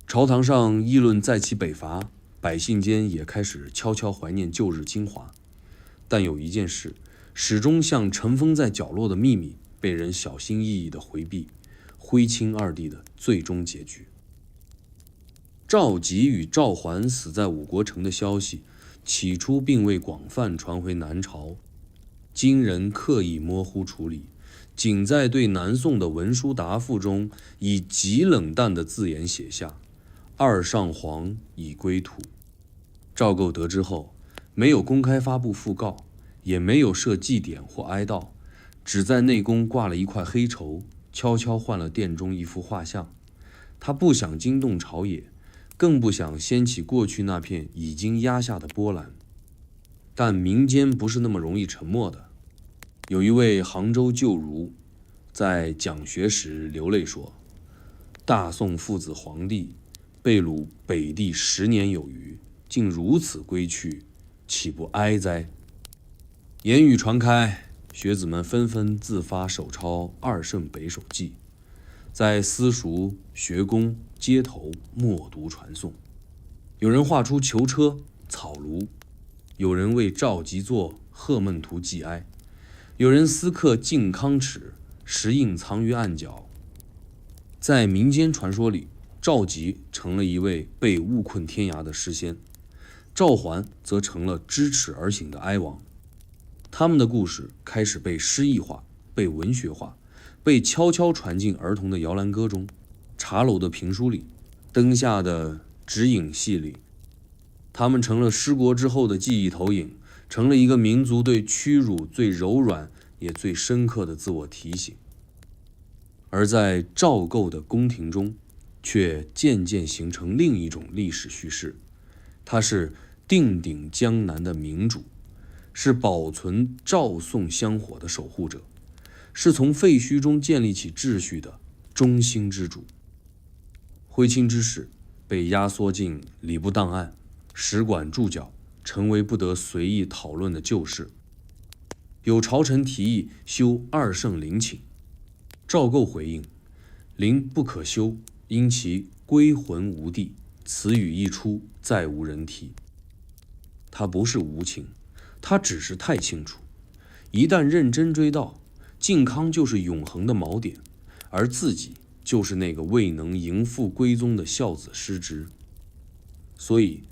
朝堂上议论再起北伐，百姓间也开始悄悄怀念旧日精华。但有一件事，始终像尘封在角落的秘密，被人小心翼翼地回避：徽钦2帝的最终结局。赵佶与赵桓死在五国城的消息，起初并未广泛传回南朝，金人刻意模糊处理，仅在对南宋的文书答复中，以极冷淡的字眼写下：“二上皇已归土。”赵构得知后，没有公开发布讣告，也没有设祭典或哀悼，只在内宫挂了一块黑绸，悄悄换了殿中一幅画像。他不想惊动朝野，更不想掀起过去那片已经压下的波澜。但民间不是那么容易沉默的。有一位杭州旧儒在讲学时流泪说：“大宋父子皇帝被掳北地10年有余，竟如此归去，岂不哀哉？”言语传开，学子们纷纷自发手抄《二圣北狩记》，在私塾、学宫、街头默读传颂。有人画出囚车、草庐，有人为赵佶作贺闷图寄哀，有人私刻靖康耻，石印藏于案角。在民间传说里，赵佶成了一位被误困天涯的诗仙，赵桓则成了知耻而行的哀王。他们的故事开始被诗意化，被文学化，被悄悄传进儿童的摇篮歌中，茶楼的评书里，灯下的指引戏里。他们成了失国之后的记忆投影，成了一个民族对屈辱最柔软也最深刻的自我提醒。而在赵构的宫廷中，却渐渐形成另一种历史叙事，他是定鼎江南的明主，是保存赵宋香火的守护者，是从废墟中建立起秩序的中兴之主。徽钦之事被压缩进礼部档案、史馆注脚，成为不得随意讨论的旧事。有朝臣提议修二圣陵寝，赵构回应：陵不可修，因其归魂无地，此语一出，再无人提。他不是无情，他只是太清楚，一旦认真追悼，靖康就是永恒的锚点，而自己就是那个未能迎父归宗的孝子失职。所以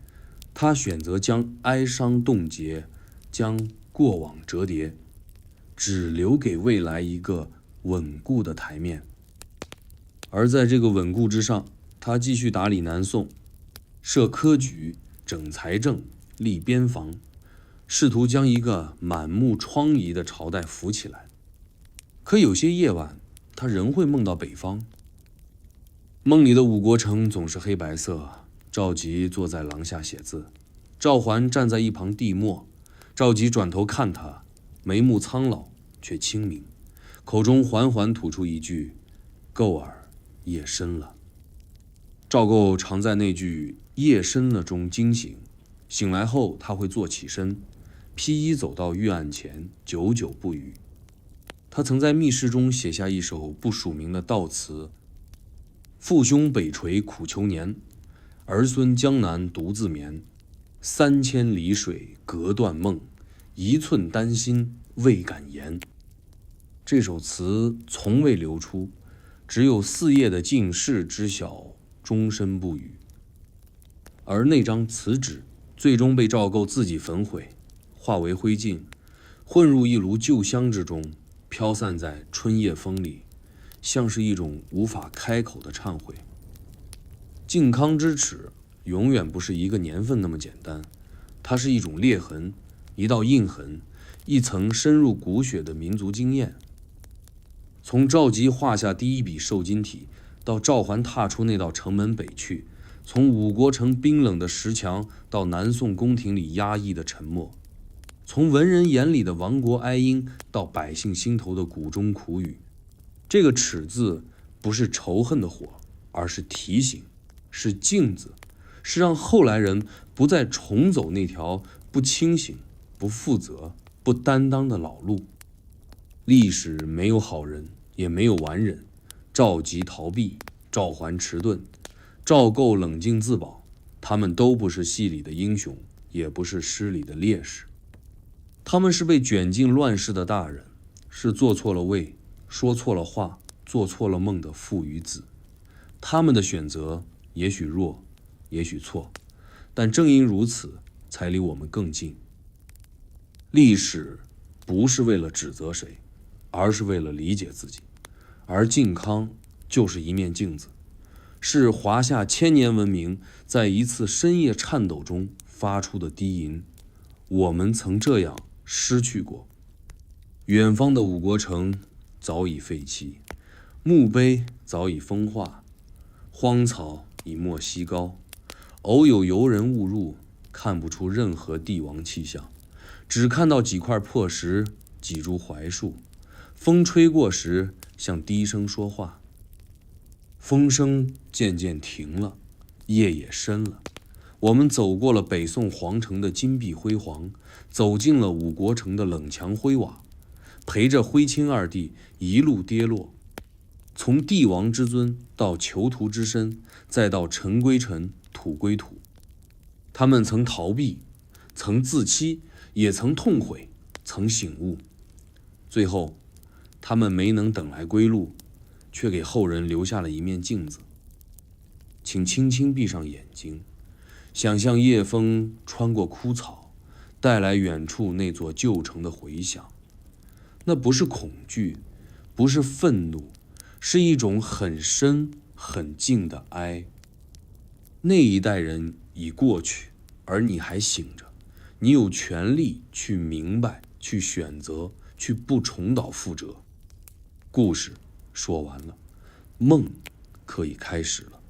他选择将哀伤冻结，将过往折叠，只留给未来一个稳固的台面。而在这个稳固之上，他继续打理南宋，设科举，整财政，立边防，试图将一个满目疮痍的朝代扶起来。可有些夜晚，他仍会梦到北方。梦里的五国城总是黑白色，赵佶坐在廊下写字，赵桓站在一旁地默。赵佶转头看他，眉目苍老却清明，口中缓缓吐出一句：“构儿，夜深了。”赵构常在那句“夜深了”中惊醒，醒来后他会坐起身，披衣走到御案前，久久不语。他曾在密室中写下一首不署名的悼词：“父兄北陲苦求年，儿孙江南独自眠。3000里水隔断梦，一寸丹心未敢言。”这首词从未流出，只有4页的进士知晓，终身不语。而那张词纸最终被赵构自己焚毁，化为灰烬，混入一炉旧香之中，飘散在春夜风里，像是一种无法开口的忏悔。靖康之耻永远不是一个年份那么简单，它是一种裂痕，一道印痕，一层深入骨血的民族经验。从赵佶画下第一笔瘦金体，到赵桓踏出那道城门北去，从五国城冰冷的石墙到南宋宫廷里压抑的沉默，从文人眼里的亡国哀音到百姓心头的苦衷苦语。这个耻字不是仇恨的火，而是提醒，是镜子，是让后来人不再重走那条不清醒、不负责、不担当的老路。历史没有好人，也没有完人。赵佶逃避，赵桓迟钝，赵构冷静自保，他们都不是戏里的英雄，也不是诗里的烈士。他们是被卷进乱世的大人，是做错了位，说错了话，做错了梦的父与子。他们的选择也许弱，也许错，但正因如此，才离我们更近。历史不是为了指责谁，而是为了理解自己。而靖康就是一面镜子，是华夏1000年文明在一次深夜颤抖中发出的低吟。我们曾这样失去过。远方的五国城早已废弃，墓碑早已风化，荒草已没西高，偶有游人误入，看不出任何帝王气象，只看到几块破石，几株槐树，风吹过时像低声说话。风声渐渐停了，夜也深了，我们走过了北宋皇城的金碧辉煌，走进了五国城的冷墙灰瓦，陪着徽钦二帝一路跌落，从帝王之尊到囚徒之身，再到尘归尘，土归土。他们曾逃避，曾自欺，也曾痛悔，曾醒悟。最后他们没能等来归路，却给后人留下了一面镜子。请轻轻闭上眼睛，想象夜风穿过枯草，带来远处那座旧城的回响。那不是恐惧，不是愤怒，是一种很深很静的哀。那一代人已过去，而你还醒着，你有权利去明白，去选择，去不重蹈覆辙。故事说完了，梦可以开始了。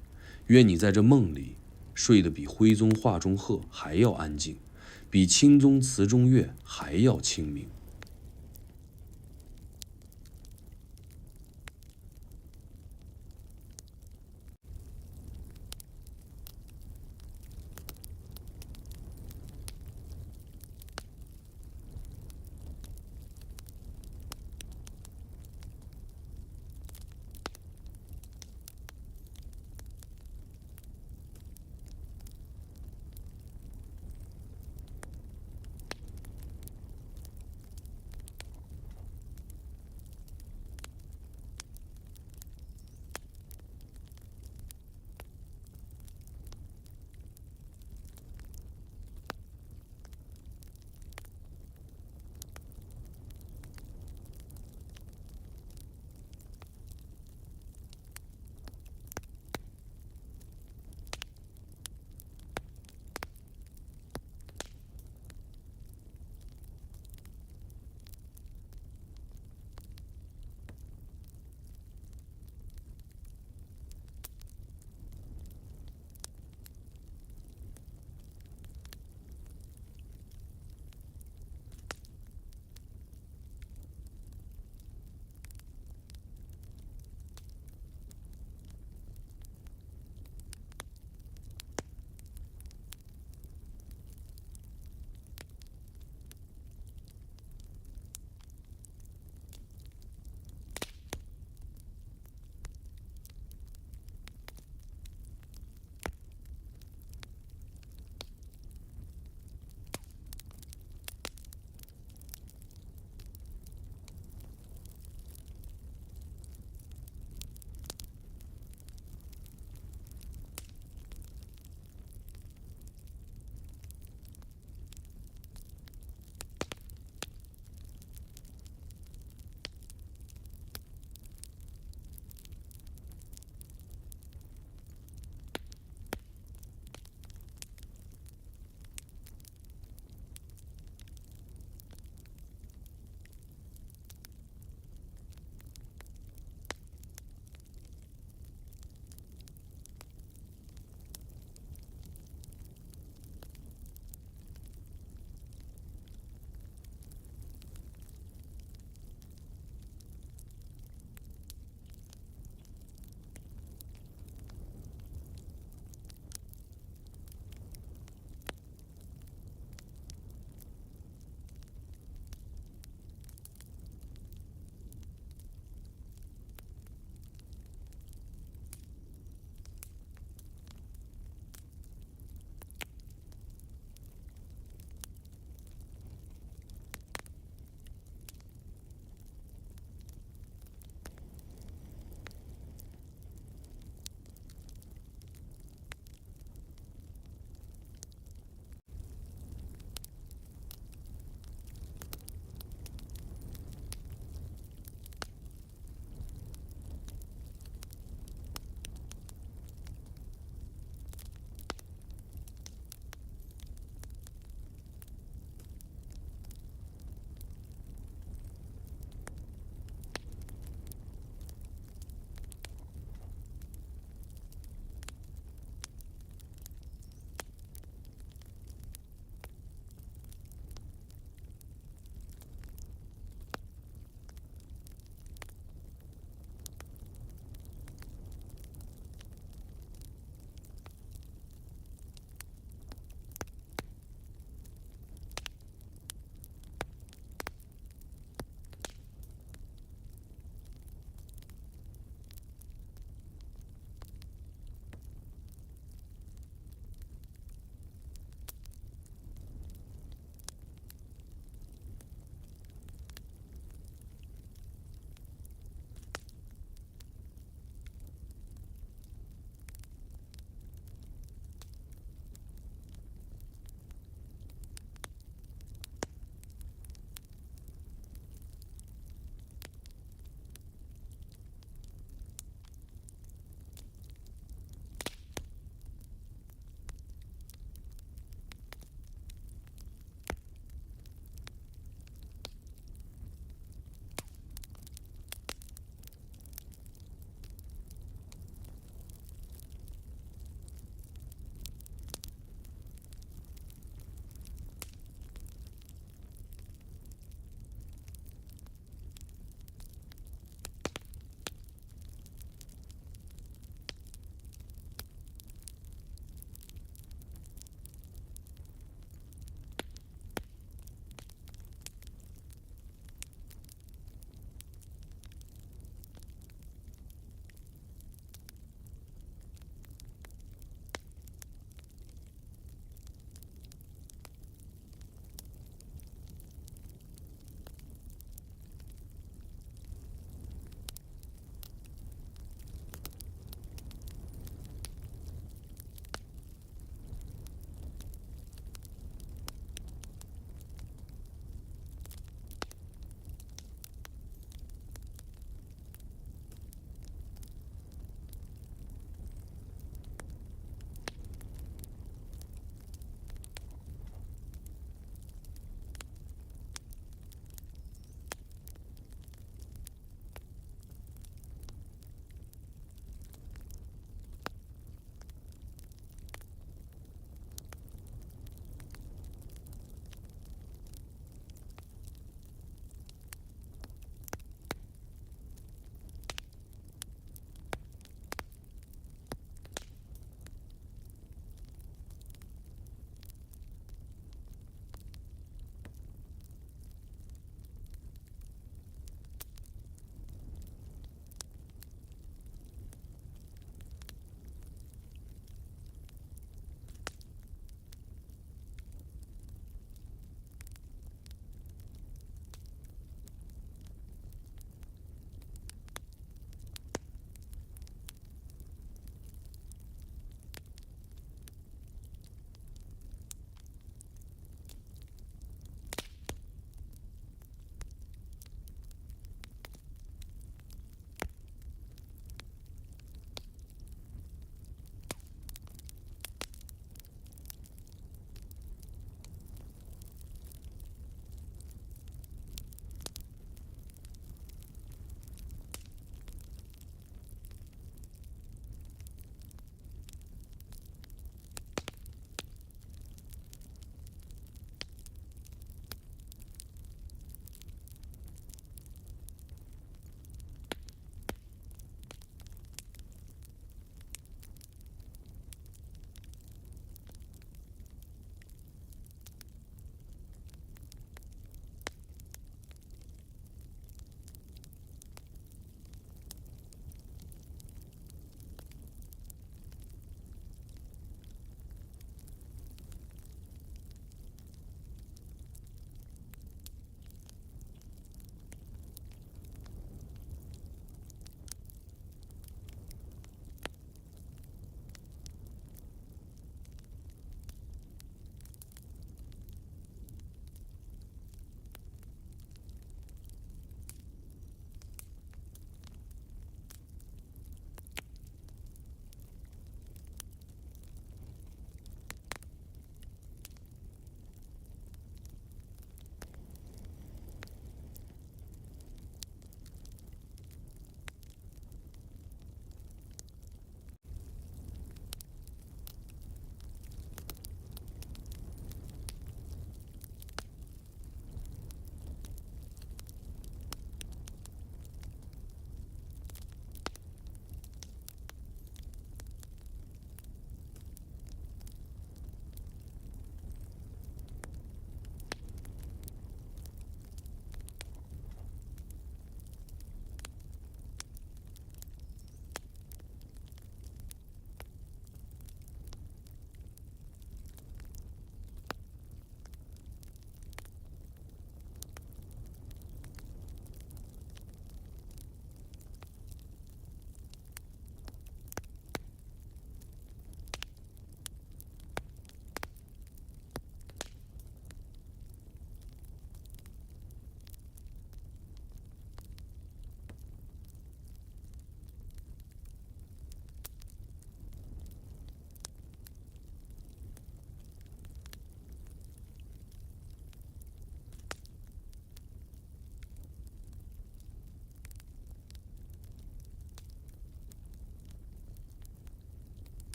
愿你在这梦里睡得比徽宗画中鹤还要安静，比钦宗词中乐还要清明。